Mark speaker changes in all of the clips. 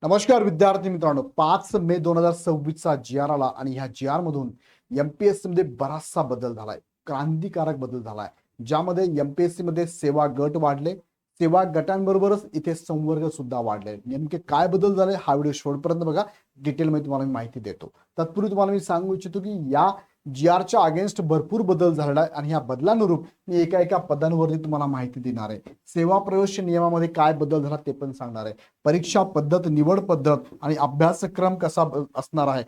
Speaker 1: नमस्कार विद्यार्थी मित्रांनो, 5 मे 2026 चा जी आर आला आणि ह्या जी आर मधून एमपीएससी मध्ये बराचसा बदल झालाय, क्रांतिकारक बदल झालाय, ज्यामध्ये एमपीएससी मध्ये सेवा गट वाढले, सेवा गटांबरोबरच इथे संवर्ग सुद्धा वाढले. नेमके काय बदल झाले हा व्हिडिओ शेवटपर्यंत बघा, डिटेलमध्ये तुम्हाला मी माहिती देतो. तत्पूर्वी तुम्हाला मी सांगू इच्छितो की या जी आरच्या अगेन्स्ट भरपूर बदल झालेला आहे आणि ह्या बदलानुरूप मी एका एका पदांवरती तुम्हाला माहिती देणार आहे. सेवा प्रवेश नियमामध्ये काय बदल झाला ते पण सांगणार आहे. परीक्षा पद्धत, निवड पद्धत आणि अभ्यासक्रम कसा असणार आहे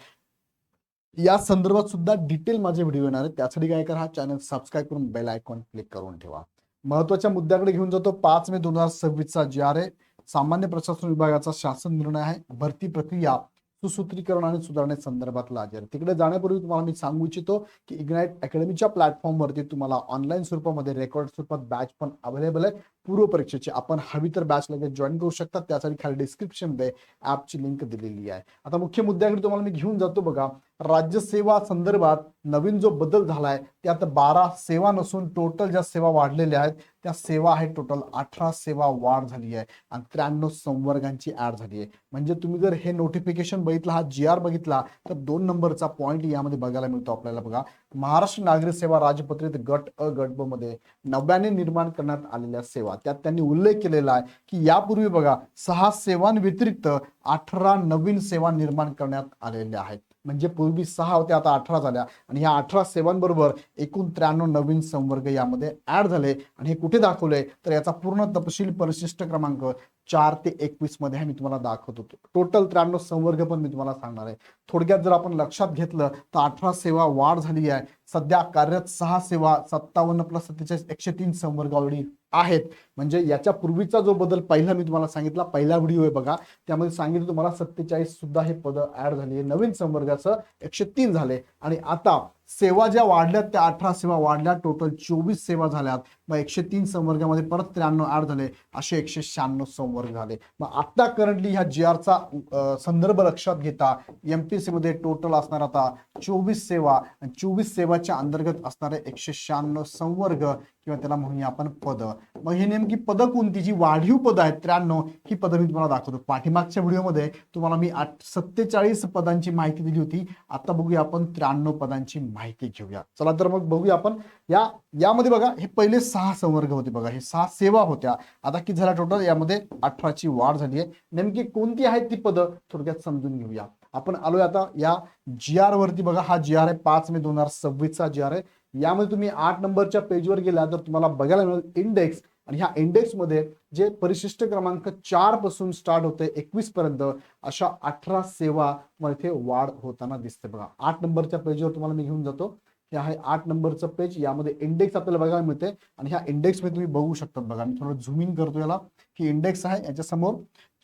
Speaker 1: या संदर्भात सुद्धा डिटेल माझे व्हिडिओ येणार आहे. त्यासाठी काय करा, हा चॅनल सबस्क्राईब करून बेल आयकॉन क्लिक करून ठेवा. महत्वाच्या मुद्द्याकडे घेऊन जातो. 5 मे 2026 चा जी आर आहे. सामान्य प्रशासन विभागाचा शासन निर्णय आहे. भरती प्रक्रिया सुसूत्रीकरण आणि सुधारण्यासंदर्भातला जी आर. तिकडे जाण्यापूर्वी तुम्हाला मी सांगू इच्छितो की इग्नाइट अकॅडमीच्या प्लॅटफॉर्मवरती तुम्हाला ऑनलाईन स्वरूपामध्ये रेकॉर्ड स्वरूपात बॅच पण अवेलेबल आहे. पूर्व परीक्षेची आपण हवी तर बॅच लगेच जॉईन करू शकता. त्यासाठी खाली डिस्क्रिप्शन मध्ये ऍपची लिंक दिलेली आहे. आता मुख्य मुद्द्याकडे तुम्हाला मी घेऊन जातो. बघा, राज्यसेवा संदर्भात नवीन जो बदल झालाय त्यात 12 सेवा नसून टोटल ज्या सेवा वाढलेल्या आहेत त्या सेवा आहेत टोटल 18 सेवा वाढ झाली आहे आणि 93 संवर्गांची ऍड झाली आहे. म्हणजे तुम्ही जर हे नोटिफिकेशन बघितलं, हा जी आर बघितला तर 2 नंबरचा पॉईंट यामध्ये बघायला मिळतो आपल्याला. बघा, महाराष्ट्र नागरिक सेवा राजपत्रित गट अ गट ब मध्ये नव्याने निर्माण करण्यात आलेल्या सेवा त्यात त्यांनी उल्लेख केलेला आहे की यापूर्वी बघा 6 सेवांव्यतिरिक्त 18 नवीन सेवा निर्माण करण्यात आलेल्या आहेत. म्हणजे पूर्वी 6 होत्या, आता 18 झाल्या आणि ह्या 18 सेवांबरोबर एकूण 93 नवीन संवर्ग यामध्ये ऍड झाले. आणि हे कुठे दाखवलंय तर याचा पूर्ण तपशील परिशिष्ट क्रमांक 4 ते 21 मध्ये मी तुम्हाला दाखवत होतो. टोटल 93 संवर्ग पण मी तुम्हाला सांगणार आहे. थोडक्यात जर आपण लक्षात घेतलं तर 18 सेवा वाढ झाली आहे. सध्या कार्यरत 6 सेवा 57 + 47 103 संवर्ग ऑलरेडी आहेत. म्हणजे याच्या पूर्वीचा जो बदल पहिला मी तुम्हाला सांगितला, पहिला व्हिडिओ आहे बघा, त्यामध्ये सांगितलं तुम्हाला 47 सुद्धा हे पद ऍड झाली आहे. नवीन संवर्गाचं 103 झाले आणि आता सेवा ज्या वाढल्यात त्या 18 सेवा वाढल्या, टोटल 24 सेवा झाल्यात. मग 103 संवर्गामध्ये परत 93 ऍड झाले, असे 196 संवर्ग झाले. मग आता करंटली ह्या जी आरचा संदर्भ लक्षात घेता एमपीएससी मध्ये टोटल असणार आता 24 सेवा आणि 24 सेवाच्या अंतर्गत असणारे 196 संवर्ग किंवा त्याला म्हणूया आपण पद. मग हे नेमकी पद कोणती, जी वाढीव पद आहेत 93, ही पद मी तुम्हाला दाखवतो. पाठीमागच्या व्हिडिओमध्ये तुम्हाला मी 47 पदांची माहिती दिली होती. आता बघूया आपण 93 पदांची माहिती घेऊया. चला तर मग बघूया आपण. यामध्ये बघा, हे पहिले 6 संवर्ग होते बघा, हे 6 सेवा होत्या. आता किती झाल्या टोटल, यामध्ये 18ची वाढ झाली आहे. नेमकी कोणती आहेत ती पद थोडक्यात समजून घेऊया. आपण आलोय आता या जी आर वरती. बघा, हा जी आर आहे 5 मे 2026 चा जी आर आहे. यामध्ये तुम्ही 8 नंबरच्या पेजवर गेला तर तुम्हाला बघायला मिळेल इंडेक्स. आणि ह्या इंडेक्स मध्ये जे परिशिष्ट क्रमांक 4 पासून स्टार्ट होते 21 पर्यंत अशा 18 सेवा मध्ये वाढ होताना दिसते. बघा, 8 नंबरच्या पेजवर तुम्हाला मी घेऊन जातो. हे आहे 8 नंबरचं पेज. यामध्ये इंडेक्स आपल्याला बघायला मिळते आणि ह्या इंडेक्स मध्ये तुम्ही बघू शकता. बघा, मी थोडं झूम इन करतो याला. ही इंडेक्स आहे, याच्या समोर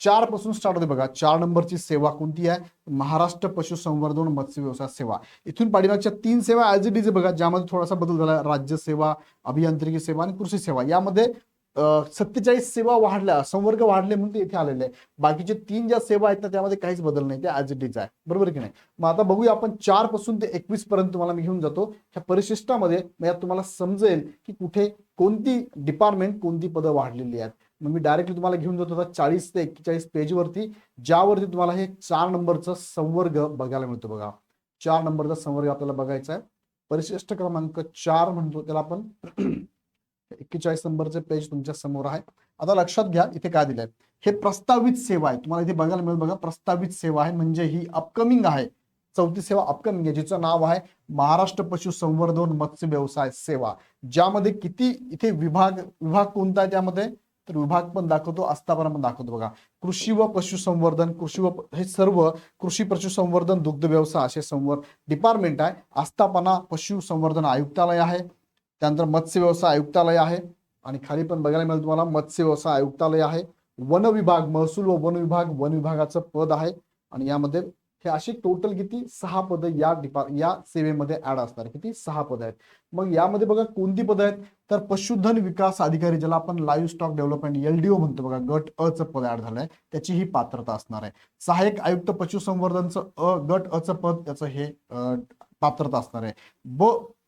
Speaker 1: 4 पासून स्टार्ट होते. बघा, 4 नंबरची सेवा कोणती आहे, महाराष्ट्र पशुसंवर्धन मत्स्य व्यवसाय सेवा. इथून पाठीमागच्या 3 सेवा ऍज इट इज बघा, ज्यामध्ये थोडासा बदल झाला. राज्य सेवा, अभियांत्रिकी सेवा आणि कृषी सेवा यामध्ये 47 सेवा वाढल्या, संवर्ग वाढले म्हणून ते इथे आलेले आहे. बाकीचे 3 ज्या सेवा आहेत ना त्यामध्ये काहीच बदल नाही, ते ऍज इट इज आहे. बरोबर की नाही. मग आता बघूया आपण 4 पासून ते 21 पर्यंत तुम्हाला मी घेऊन जातो ह्या परिशिष्टामध्ये. मग यात तुम्हाला समजेल की कुठे कोणती डिपार्टमेंट, कोणती पदं वाढलेली आहेत. मग मी डायरेक्टली तुम्हाला घेऊन जातो 40 ते 41 पेजवरती, ज्यावरती तुम्हाला हे 4 नंबरचं संवर्ग बघायला मिळतो. बघा, 4 नंबरचा संवर्ग आपल्याला बघायचा आहे. परिशिष्ट क्रमांक 4 म्हणतो त्याला आपण. 41 नंबरचे पेज तुमच्या समोर आहे. आता लक्षात घ्या, इथे काय दिलंय, हे प्रस्तावित सेवा आहे. तुम्हाला इथे बघायला मिळेल. बघा, प्रस्तावित सेवा आहे म्हणजे ही अपकमिंग आहे. 4थी सेवा अपकमिंग आहे, जिचं नाव आहे महाराष्ट्र पशुसंवर्धन मत्स्य व्यवसाय सेवा. ज्यामध्ये किती इथे विभाग कोणता आहे त्यामध्ये, तर विभाग पण दाखवतो, आस्थापना पण दाखवतो. बघा, कृषी व पशुसंवर्धन, हे सर्व कृषी पशुसंवर्धन दुग्ध व्यवसाय असे डिपार्टमेंट आहे. आस्थापना पशुसंवर्धन आयुक्तालय आहे. त्यानंतर मत्स्य व्यवसाय आयुक्तालय आहे आणि खाली पण बघायला मिळेल तुम्हाला मत्स्य व्यवसाय आयुक्तालय आहे. वन विभाग, महसूल व वन विभागाचं पद आहे. आणि यामध्ये हे अशी टोटल किती 6 पद या सेवेमध्ये ऍड असणार. किती 6 पद आहेत. मग यामध्ये बघा कोणती पद आहेत, तर पशुधन विकास अधिकारी, ज्याला आपण लाईव्ह स्टॉक डेव्हलपमेंट LDO म्हणतो. बघा, गट अ चं पद ऍड झालंय, त्याची ही पात्रता असणार आहे. सहाय्यक आयुक्त पशुसंवर्धनचं गट अ चं पद, त्याचं हे पात्रता असणार आहे.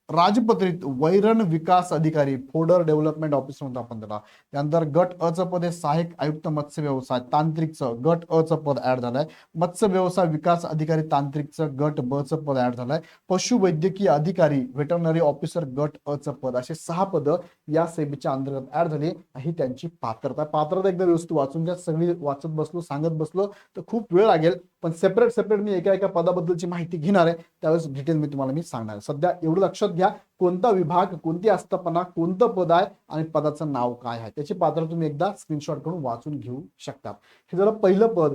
Speaker 1: राजपत्रित वैरण विकास अधिकारी फोडर डेव्हलपमेंट ऑफिसर म्हणतो आपण त्याला. त्यानंतर गट अ चं पद आहे सहाय्यक आयुक्त मत्स्य व्यवसाय तांत्रिकचं गट अ चं पद ऍड झालंय. मत्स्य व्यवसाय विकास अधिकारी तांत्रिकचं गट ब चं पद ऍड झालंय. पशु वैद्यकीय अधिकारी व्हेटरनरी ऑफिसर गट अ चं पद, असे 6 पद या सेवेच्या अंतर्गत ऍड झाली. ही त्यांची पात्रता एकदा व्यवस्थित वाचून घ्या. सगळी वाचत बसलो सांगत बसलो तर खूप वेळ लागेल, पण सेपरेट मी एका पदाबद्दलची माहिती घेणार आहे, त्यावेळेस डिटेल मी सांगणार आहे. सध्या एवढं लक्षात घ्या, कोणता विभाग, कोणती आस्थापना, कोणतं पद आहे आणि पदाचं नाव काय आहे, त्याची पात्रता तुम्ही एकदा स्क्रीनशॉट करून वाचून घेऊ शकता. हे झालं पहिलं पद,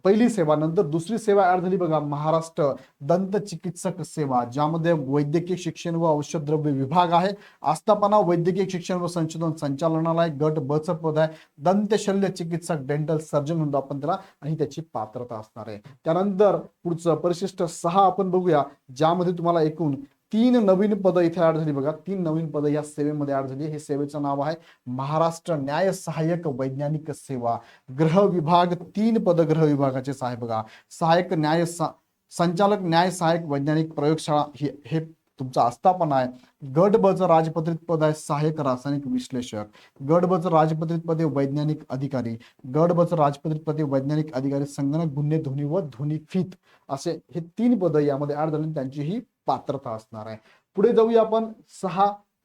Speaker 1: पहिली सेवा. नंतर दुसरी सेवा ऍड झाली बघा, महाराष्ट्र दंत चिकित्सक सेवा, ज्यामध्ये वैद्यकीय शिक्षण व औषध द्रव्य विभाग आहे. आस्थापना वैद्यकीय शिक्षण व संशोधन संचालनालय गट ब चं पद आहे. दंत शल्य चिकित्सक डेंटल सर्जन म्हणतो आपण त्याला, आणि त्याची पात्रता असणार आहे. त्यानंतर पुढचं परिशिष्ट 6 आपण बघूया, ज्यामध्ये तुम्हाला एकूण 3 नवीन पद इथे ऍड झाली बघा. 3 नवीन पद या सेवेमध्ये ऍड झाली. हे सेवेचं नाव आहे महाराष्ट्र न्याय सहाय्यक वैज्ञानिक सेवा. गृह विभाग 3 पद गृह विभागाचे आहे बघा. सहाय्यक न्याय संचालक न्याय सहाय्यक वैज्ञानिक प्रयोगशाळा हे तुमचा आस्थापना आहे. गट ब चं राजपत्रित पद आहे सहाय्यक रासायनिक विश्लेषक. गट ब चं राजपत्रित पद आहे वैज्ञानिक अधिकारी. गट ब चं राजपत्रित पद आहे वैज्ञानिक अधिकारी संगणक गुन्हे ध्वनी व ध्वनिफीत. असे हे 3 पद यामध्ये ऍड झाले, त्यांची ही पात्रता असणार आहे. पुढे जाऊया आपण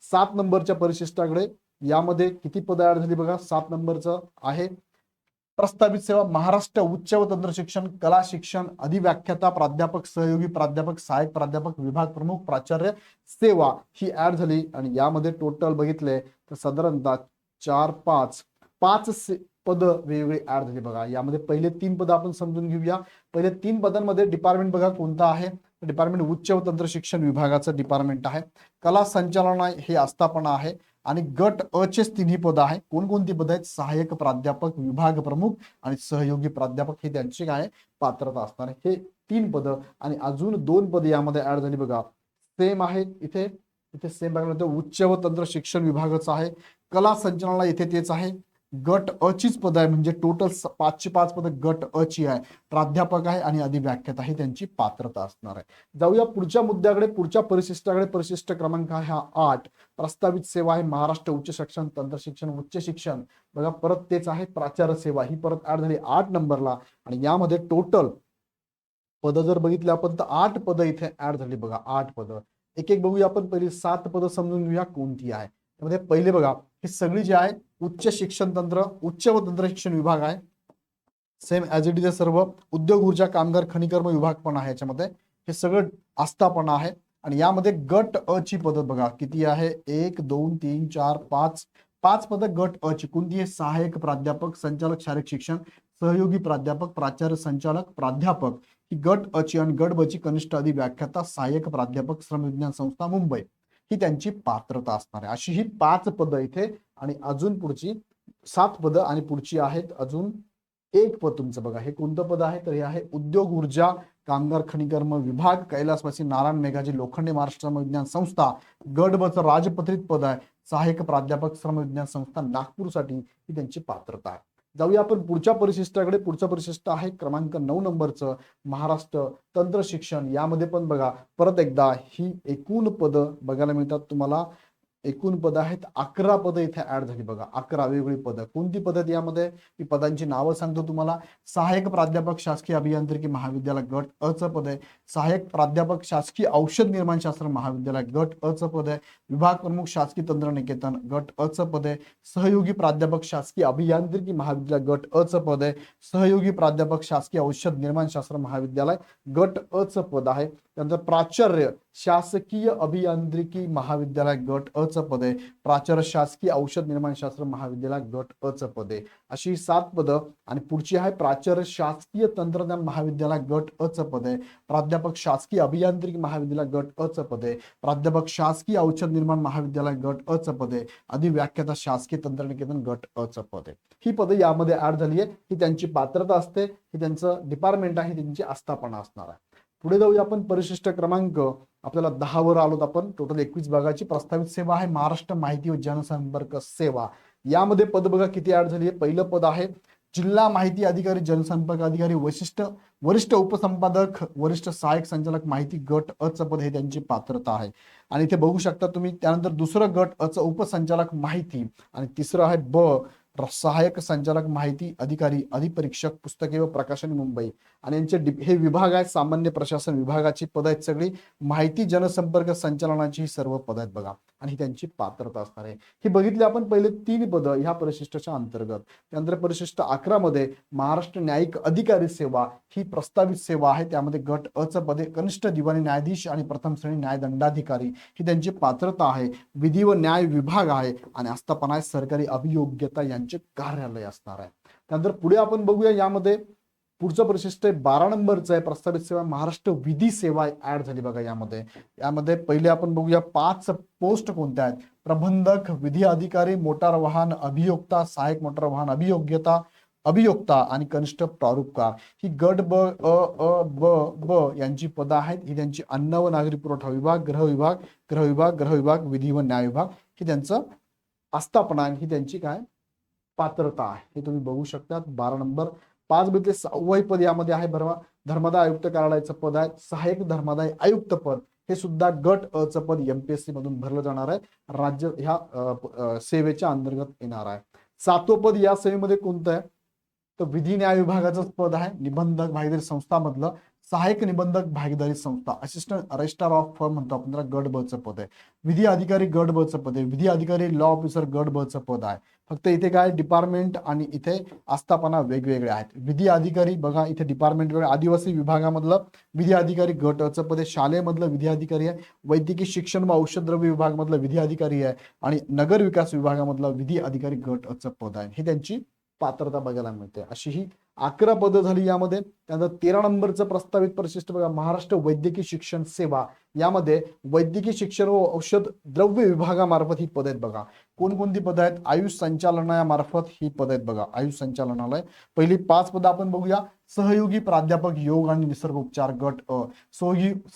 Speaker 1: 7 नंबरच्या परिशिष्टाकडे. यामध्ये किती पद ऍड झाली बघा. 7 नंबरचं आहे प्रस्तावित सेवा महाराष्ट्र उच्च व तंत्र शिक्षण कला शिक्षण अधिव्याख्याता प्राध्यापक सहयोगी प्राध्यापक सहाय्यक प्राध्यापक विभाग प्रमुख प्राचार्य सेवा ही ऍड झाली. आणि यामध्ये टोटल बघितले तर साधारणतः 4-5 पद वेगवेगळी ऍड झाली बघा. यामध्ये पहिले 3 पद आपण समजून घेऊया. पहिले 3 पदांमध्ये डिपार्टमेंट बघा कोणता आहे. डिपार्टमेंट उच्च व तंत्र शिक्षण विभागाचं डिपार्टमेंट आहे. कला संचालनालय हे आस्थापना आहे. आणि गट अ चे 3 पद आहे. कोणकोणती पद आहेत. सहाय्यक प्राध्यापक विभाग प्रमुख आणि सहयोगी प्राध्यापक हे त्यांची काय पात्रता असणार आहे. हे 3 पद आणि अजून 2 पद यामध्ये ऍड झाली बघा. सेम आहे इथे सेम बघा, उच्च व तंत्र शिक्षण विभागाचं आहे. कला संचालनालय इथे तेच आहे. गट अ चीच पद आहे, म्हणजे टोटल 5ची 5 पद गट अ ची आहे. प्राध्यापक आहे आणि अधिव्याख्याता ही त्यांची पात्रता असणार आहे. जाऊया पुढच्या मुद्द्याकडे, पुढच्या परिशिष्टाकडे. परिशिष्ट क्रमांक आहे हा 8. प्रस्तावित सेवा आहे महाराष्ट्र उच्च शिक्षण तंत्र शिक्षण उच्च शिक्षण बघा, परत तेच आहे. प्राचार्य सेवा ही परत ऍड झाली 8 नंबरला. आणि यामध्ये टोटल पद जर बघितले आपण तर 8 पद इथे ऍड झाली बघा. 8 पद एक एक बघूया आपण. पहिली 7 पद समजून घेऊया कोणती आहे. त्यामध्ये पहिले बघा, हे सगळी जी आहे उच्च शिक्षण तंत्र उच्च व तंत्र शिक्षण विभाग आहे. सेम ऍज इट इज सर्व. उद्योग ऊर्जा कामगार खनिकर्म विभाग पण आहे याच्यामध्ये. हे सगळं आस्थापना आहे. आणि यामध्ये गट अ ची पद बघा किती आहे. 1 2 3 4 5 पद गट अ ची. कोणती आहे. सहाय्यक प्राध्यापक संचालक शारीरिक शिक्षण सहयोगी प्राध्यापक प्राचार्य संचालक प्राध्यापक ही गट अ ची. आणि गट ब ची कनिष्ठ अधिव्याख्याता सहाय्यक प्राध्यापक श्रम विज्ञान संस्था मुंबई ही त्यांची पात्रता असणार आहे. अशी ही 5 पद इथे. आणि अजून पुढची 7 पद आणि पुढची आहेत अजून 1 पद तुमचं बघा. हे कोणतं पद आहे तर हे आहे उद्योग ऊर्जा कामगार खनिकर्म विभाग कैलासवासी नारायण मेघाजी लोखंडे महाराष्ट्र श्रम विज्ञान संस्था. गट ब चं राजपत्रित पद आहे सहाय्यक प्राध्यापक श्रम विज्ञान संस्था नागपूरसाठी ही त्यांची पात्रता आहे. जाऊया आपण पुढच्या परिशिष्टाकडे. पुढचं परिशिष्ट आहे क्रमांक 9 नंबरचं महाराष्ट्र तंत्र शिक्षण. यामध्ये पण बघा परत एकदा ही एकूण पद बघायला मिळतात तुम्हाला. एकूण पद आहेत 11 पद इथे ऍड झाली बघा. 11 वेगवेगळी पद. कोणती पद्धत यामध्ये मी पदांची नावं सांगतो तुम्हाला. सहाय्यक प्राध्यापक शासकीय अभियांत्रिकी महाविद्यालय गट अ चं पद आहे. सहाय्यक प्राध्यापक शासकीय औषध निर्माण शास्त्र महाविद्यालय गट अ चं पद आहे. विभाग प्रमुख शासकीय तंत्रनिकेतन गट अ चं पद आहे. सहयोगी प्राध्यापक शासकीय अभियांत्रिकी महाविद्यालय गट अ चं पद आहे. सहयोगी प्राध्यापक शासकीय औषध निर्माण शास्त्र महाविद्यालय गट अ चं पद आहे. त्यानंतर प्राचार्य शासकीय अभियांत्रिकी महाविद्यालय गट अ चं पद आहे. प्राचार्य शासकीय औषध निर्माण शास्त्र महाविद्यालय गट अ चं पद आहे. अशी 7 पद. आणि पुढची आहे प्राचार्य शासकीय तंत्रज्ञान महाविद्यालय गट अ चं पद आहे. प्राध्यापक शासकीय अभियांत्रिकी महाविद्यालय गट अ चं पद आहे. प्राध्यापक शासकीय औषध निर्माण महाविद्यालय गट अ चं पद आहे. अधिव्याख्याता शासकीय तंत्रनिकेतन गट अ चं पद आहे. ही पद यामध्ये ऍड झाली आहे. ही त्यांची पात्रता असते. ही त्यांचं डिपार्टमेंट आहे. त्यांची आस्थापना असणार आहे. पुढे जाऊया आपण. परिशिष्ट क्रमांक आपल्याला 10 वर आलोत आपण. टोटल 21 भागाची प्रस्तावित सेवा आहे महाराष्ट्र माहिती व जनसंपर्क सेवा. यामध्ये पद बघा किती ऍड झाली आहे. पहिलं पद आहे जिल्हा माहिती अधिकारी, जनसंपर्क अधिकारी, वरिष्ठ उपसंपादक, वरिष्ठ सहाय्यक संचालक माहिती गट अ चं पद हे त्यांची पात्रता आहे. आणि इथे बघू शकता तुम्ही. त्यानंतर दुसरं गट अ चं उपसंचालक माहिती आणि तिसरं आहे सहाय्यक संचालक माहिती अधिकारी, अधिपरीक्षक पुस्तके व प्रकाशन मुंबई. आणि यांचे हे विभाग आहेत, सामान्य प्रशासन विभागाची पद आहेत सगळी. माहिती जनसंपर्क संचालनाची ही सर्व पद आहेत बघा. आणि त्यांची पात्रता असणार आहे. ही बघितली आपण पहिले 3 पद ह्या परिशिष्टाच्या अंतर्गत. त्यानंतर परिशिष्ट 11 मध्ये महाराष्ट्र न्यायिक अधिकारी सेवा ही प्रस्तावित सेवा आहे. त्यामध्ये गट अ चं पदे कनिष्ठ दिवाणी न्यायाधीश आणि प्रथम श्रेणी न्यायदंडाधिकारी ही त्यांची पात्रता आहे. विधी व न्याय विभाग आहे आणि आस्थापना आहे सरकारी अभियोग्यता यांचे कार्यालय असणार आहे. त्यानंतर पुढे आपण बघूया. यामध्ये पुढचं परिशिष्ट आहे 12 नंबरचं आहे, प्रस्तावित सेवा महाराष्ट्र विधी सेवा ऍड झाली बघा. यामध्ये पहिले आपण बघूया 5 पोस्ट कोणत्या आहेत. प्रबंधक, विधी अधिकारी, मोटार वाहन अभियोक्ता, सहाय्यक मोटार वाहन अभियोक्ता आणि कनिष्ठ प्रारूपकार ही गट ब ब यांची पदं आहेत. ही त्यांची अन्न व नागरी पुरवठा विभाग, गृह विभाग, विधी व न्याय विभाग ही त्यांचं आस्थापना ही त्यांची काय पात्रता आहे हे तुम्ही बघू शकता. 12 नंबर. 5 मध्ये 6वं पद यामध्ये आहे धर्मादाय आयुक्त कार्यालयाचं पद आहे. सहाय्यक धर्मादाय आयुक्त पद हे सुद्धा गट अ चं पद एमपीएससी मधून भरलं जाणार आहे. राज्य ह्या सेवेच्या अंतर्गत येणार आहे. 7वं पद या सेवेमध्ये कोणतं आहे तर विधी न्याय विभागाचं पद आहे. निबंधक भागीदारी संस्था मधलं सहाय्यक निबंधक भागीदारी संस्था, असिस्टंट रजिस्ट्रार ऑफ फर्म म्हणतो आपण त्याला, गट ब चं पद आहे. विधी अधिकारी गट ब चं पद आहे. विधी अधिकारी लॉ ऑफिसर गट ब चं पद आहे. फक्त इथे काय डिपार्टमेंट आणि इथे आस्थापना वेगवेगळे आहेत. विधी अधिकारी बघा इथे डिपार्टमेंट वेगळे. आदिवासी विभागामधलं विधी अधिकारी गट अ चं पद आहे. शालेमधलं विधी अधिकारी आहे. वैद्यकीय शिक्षण व औषध द्रव्य विभागामधलं विधी अधिकारी आहे आणि नगर विकास विभागामधलं विधी अधिकारी गट अ चं पद आहे. ही त्यांची पात्रता बघायला मिळते. अशी ही 11 पदं झाली यामध्ये. त्यानंतर 13 नंबरचं प्रस्तावित परिशिष्ट बघा महाराष्ट्र वैद्यकीय शिक्षण सेवा. यामध्ये वैद्यकीय शिक्षण व औषध द्रव्य विभागामार्फत ही पद आहेत बघा. कोणकोणती पदं आहेत. आयुष संचालनालयामार्फत ही पद आहेत बघा. आयुष संचालनालय. पहिली 5 पदं आपण बघूया. सहयोगी प्राध्यापक योग आणि निसर्गोपचार गट अ,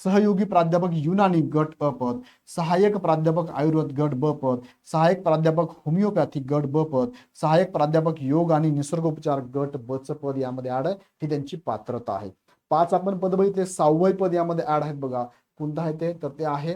Speaker 1: सहयोगी प्राध्यापक युनानी गट अ पद, सहाय्यक प्राध्यापक आयुर्वेद गट ब पद, सहाय्यक प्राध्यापक होमिओपॅथी गट ब पद, सहाय्यक प्राध्यापक योग आणि निसर्गोपचार गट ब चं पद यामध्ये ऍड आहे. ही त्यांची पात्रता आहे. 5 आपण पद बघितले. 6वं पद यामध्ये ऍड आहेत बघा. कोणतं आहे ते तर ते आहे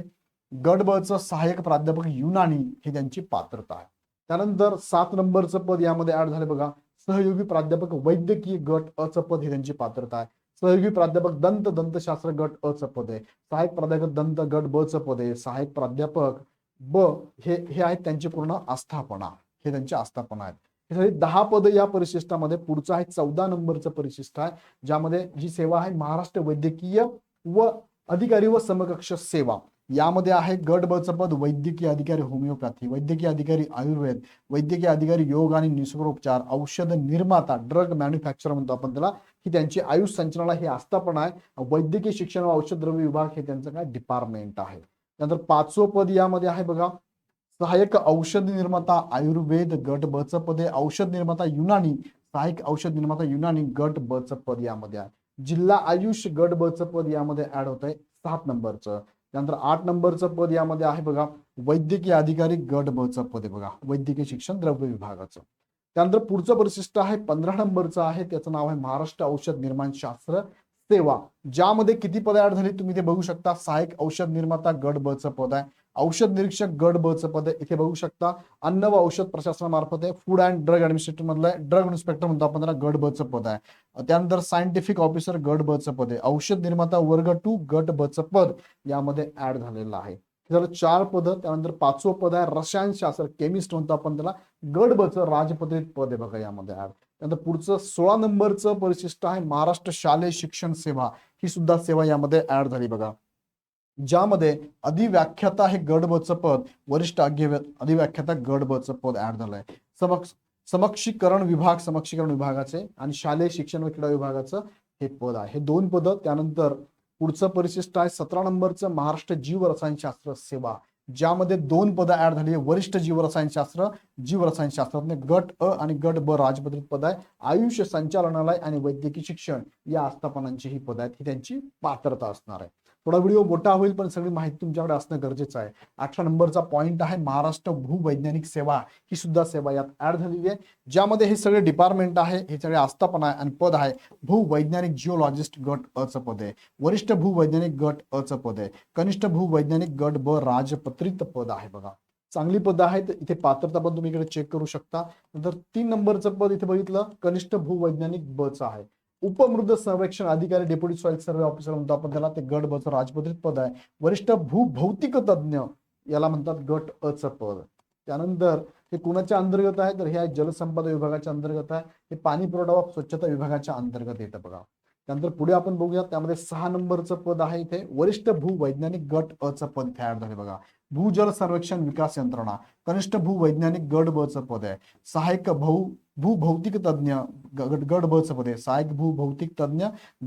Speaker 1: गट ब चं सहाय्यक प्राध्यापक युनानी ही त्यांची पात्रता आहे. त्यानंतर 7 नंबरचं पद यामध्ये ऍड झाले बघा. सहयोगी प्राध्यापक वैद्यकीय गट अ चं पद ही त्यांची पात्रता आहे. सहयोगी प्राध्यापक दंतशास्त्र गट अ चं पद आहे. सहाय्यक प्राध्यापक दंत गट ब चं पद आहे. सहाय्यक प्राध्यापक ब हे आहेत त्यांची पूर्ण आस्थापना. हे त्यांची आस्थापना आहेत. हे सगळी 10 पद या परिशिष्टामध्ये. पुढचं आहे 14 नंबरचं परिशिष्ट आहे, ज्यामध्ये जी सेवा आहे महाराष्ट्र वैद्यकीय व अधिकारी व समकक्ष सेवा. यामध्ये आहे गट ब चं पद वैद्यकीय अधिकारी होमिओपॅथी, वैद्यकीय अधिकारी आयुर्वेद, वैद्यकीय अधिकारी योग आणि निसर्गोपचार, औषध निर्माता ड्रग मॅन्युफॅक्चर म्हणतो आपण त्याला, ही त्यांची आयुष संचालनालय ही आस्थापना आहे. वैद्यकीय शिक्षण व औषध द्रव्य विभाग हे त्यांचं काय डिपार्टमेंट आहे. त्यानंतर 5वं पद यामध्ये आहे बघा. सहाय्यक औषध निर्माता आयुर्वेद गट ब चं पद आहे. औषध निर्माता युनानी, सहाय्यक औषध निर्माता युनानी गट ब चं पद यामध्ये आहे. जिल्हा आयुष गट ब चं पद यामध्ये ऍड होत आहे 7 नंबरचं. त्यानंतर 8 नंबरचं पद यामध्ये आहे बघा. वैद्यकीय अधिकारी गट ब चं पद आहे बघा. वैद्यकीय शिक्षण द्रव्य विभागाचं. त्यानंतर पुढचं परिशिष्ट आहे 15 नंबरचं आहे. त्याचं नाव आहे महाराष्ट्र औषध निर्माण शास्त्र सेवा. ज्यामध्ये किती पद ऍड झाली तुम्ही ते बघू शकता. सहाय्यक औषध निर्माता गट ब चं पद आहे. औषध निरीक्षक गट ब चं पद इथे बघू शकता. अन्न व औषध प्रशासनामार्फत आहे. फूड अँड ड्रग ऍडमिनिस्ट्रेटर मधलं ड्रग इन्स्पेक्टर म्हणतो आपण त्याला, गट ब चं पद आहे. त्यानंतर सायंटिफिक ऑफिसर गट ब चं पद आहे. औषध निर्माता वर्ग 2 गट ब चं पद यामध्ये ऍड झालेलं आहे. 4 पद. त्यानंतर 5वं पद आहे रसायनशास्त्र केमिस्ट म्हणतो आपण त्याला, गट ब चं राजपत्रित पद आहे बघा यामध्ये ऍड. त्यानंतर पुढचं 16 नंबरचं परिशिष्ट आहे महाराष्ट्र शालेय शिक्षण सेवा. ही सुद्धा सेवा यामध्ये ऍड झाली बघा. ज्यामध्ये अधिव्याख्याता हे गट ब चं पद, वरिष्ठ अधिव्याख्याता गट ब चं पद ऍड झालंय. समक्षीकरण विभागाचे आणि शालेय शिक्षण व क्रीडा विभागाचं हे पद आहे. हे 2 पद. त्यानंतर पुढचं परिशिष्ट आहे 17 नंबरचं महाराष्ट्र जीव रसायनशास्त्र सेवा. ज्यामध्ये 2 पदं ऍड झाली. वरिष्ठ जीव रसायनशास्त्रातले गट अ आणि गट ब राजपत्रित पद आहे. आयुष संचालनालय आणि वैद्यकीय शिक्षण या आस्थापनांची ही पद आहेत. ही त्यांची पात्रता असणार आहे. थोडा व्हिडिओ मोठा होईल पण सगळी माहिती तुमच्याकडे असणं गरजेचं आहे. 18 नंबरचा पॉईंट आहे महाराष्ट्र भूवैज्ञानिक सेवा, ही सुद्धा सेवा यात ऍड झालेली आहे, ज्यामध्ये हे सगळे डिपार्टमेंट आहे, हे सगळे आस्थापना आहे आणि पद आहे भूवैज्ञानिक जिओलॉजिस्ट गट अ चं पद आहे, वरिष्ठ भूवैज्ञानिक गट अ चं पद आहे, कनिष्ठ भूवैज्ञानिक गट ब राजपत्रित पद आहे. बघा चांगली पद आहेत, इथे पात्रता पण तुम्ही इकडे चेक करू शकता. नंतर 3 नंबरचं पद इथे बघितलं कनिष्ठ भूवैज्ञानिक ब चं आहे. उपमृद सर्वेक्षण अधिकारी डेप्युटी सॉइल सर्वे ऑफिसर म्हणतो आपण त्याला, ते गट ब चं राजपत्रित पद आहे. वरिष्ठ भूभौतिक तज्ञ याला म्हणतात गट अ चं पद. त्यानंतर हे कुणाच्या अंतर्गत आहे तर हे आहे जलसंपदा विभागाच्या अंतर्गत आहे, हे पाणी पुरवठा व स्वच्छता विभागाच्या अंतर्गत येतं. बघा त्यानंतर पुढे आपण बघूया, त्यामध्ये 6 नंबरचं पद आहे इथे वरिष्ठ भूवैज्ञानिक गट अ चं पद ऍड झाले. बघा भूजल सर्वेक्षण विकास यंत्रणा, कनिष्ठ भूवैज्ञानिक गट ब चं पद आहे. सहाय्यक भूभौतिक तज्ञ गट ब चं पद आहे. सहाय्यक भूभौतिक तज्ञ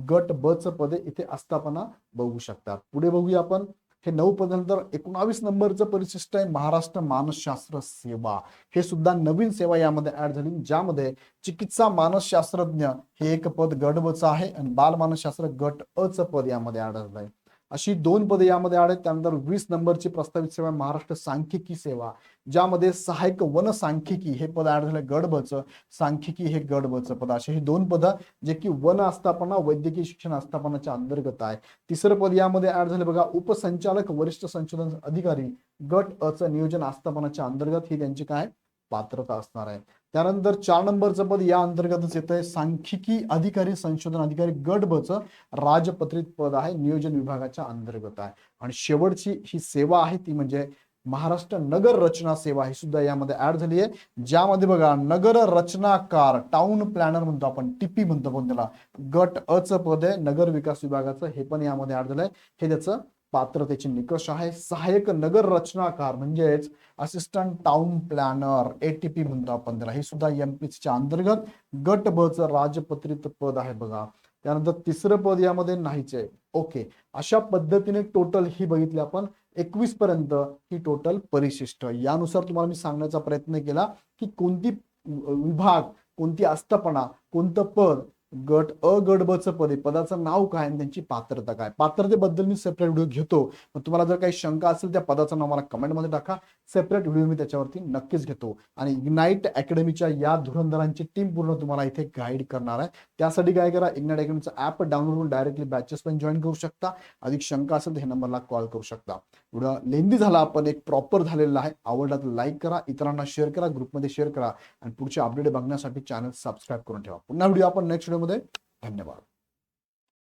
Speaker 1: गट ब चं पद इथे आस्थापना बघू शकतात. पुढे बघूया आपण, हे 9 पदानंतर 19 नंबरचं परिशिष्ट आहे महाराष्ट्र मानसशास्त्र सेवा, हे सुद्धा नवीन सेवा यामध्ये ऍड झाली, ज्यामध्ये चिकित्सा मानसशास्त्रज्ञ हे एक पद गट ब चं आहे आणि बाल मानसशास्त्र गट अ चं पद यामध्ये ऍड झालं आहे. अशी 2 पदे यामध्ये ऍड आहेत. त्यानंतर 20 नंबरची प्रस्तावित सेवा महाराष्ट्र सांख्यिकी सेवा, ज्यामध्ये सहाय्यक वन सांख्यिकी हे पद ऍड झालं गट ब चं, सांख्यिकी हे गट ब चं पद. असे हे 2 पद जे की वन आस्थापना वैद्यकीय शिक्षण आस्थापनाच्या अंतर्गत आहे. तिसरं पद यामध्ये ऍड झाले बघा उपसंचालक वरिष्ठ संशोधन अधिकारी गट अ चं नियोजन आस्थापनाच्या अंतर्गत, ही त्यांची काय पात्रता असणार आहे. त्यानंतर 4 नंबरचं पद या अंतर्गतच येत आहे सांख्यिकी अधिकारी संशोधन अधिकारी गट ब चं राजपत्रित पद आहे, नियोजन विभागाच्या अंतर्गत आहे. आणि शेवटची ही सेवा आहे ती म्हणजे महाराष्ट्र नगर रचना सेवा, ही सुद्धा यामध्ये ऍड झाली आहे, ज्यामध्ये बघा नगर रचनाकार टाउन प्लॅनर म्हणतो आपण, टीपी म्हणतो आपण त्याला, गट अ चं पद आहे नगर विकास विभागाचं, हे पण यामध्ये ऍड झालंय. हे त्याचं पात्रतेचे निकष आहे. सहाय्यक नगर रचनाकार म्हणजेच असिस्टंट टाउन प्लॅनर एटीपी म्हणतो आपण त्याला, हे सुद्धा एमपीसीच्या अंतर्गत गट ब चं राजपत्रित पद आहे. बघा त्यानंतर तिसरं पद यामध्ये नाहीच आहे. ओके, अशा पद्धतीने टोटल ही बघितली आपण 21 पर्यंत ही टोटल परिशिष्ट. यानुसार तुम्हाला मी सांगण्याचा प्रयत्न केला की कोणती विभाग, कोणती आस्थापना, कोणतं पद गट अ गट ब चं पद आहे, पदाचं नाव काय आणि त्यांची पात्रता काय. पात्रतेबद्दल मी सेपरेट व्हिडिओ घेतो, पण तुम्हाला जर काही शंका असेल त्या पदाचं नाव मला कमेंटमध्ये टाका, सेपरेट व्हिडिओ मी त्याच्यावरती नक्कीच घेतो. आणि इग्नाइट अकॅडमीच्या या धुरंधरांची टीम पूर्ण तुम्हाला इथे गाईड करणार आहे. त्यासाठी काय करा, इग्नाइट अकॅडमीचं ऍप डाउनलोड करून डायरेक्टली बॅचेस पण जॉईन करू शकता. अधिक शंका असेल तर हे नंबरला कॉल करू शकता. व्हिडिओ लेंदी झाला पण एक प्रॉपर झालेला आहे. आवडला तर लाईक करा, इतरांना शेअर करा, ग्रुपमध्ये शेअर करा आणि पुढचे अपडेट बघण्यासाठी चॅनल सबस्क्राईब करून ठेवा. पुन्हा व्हिडिओ आपण नेक्स्ट व्हिडिओमध्ये. धन्यवाद.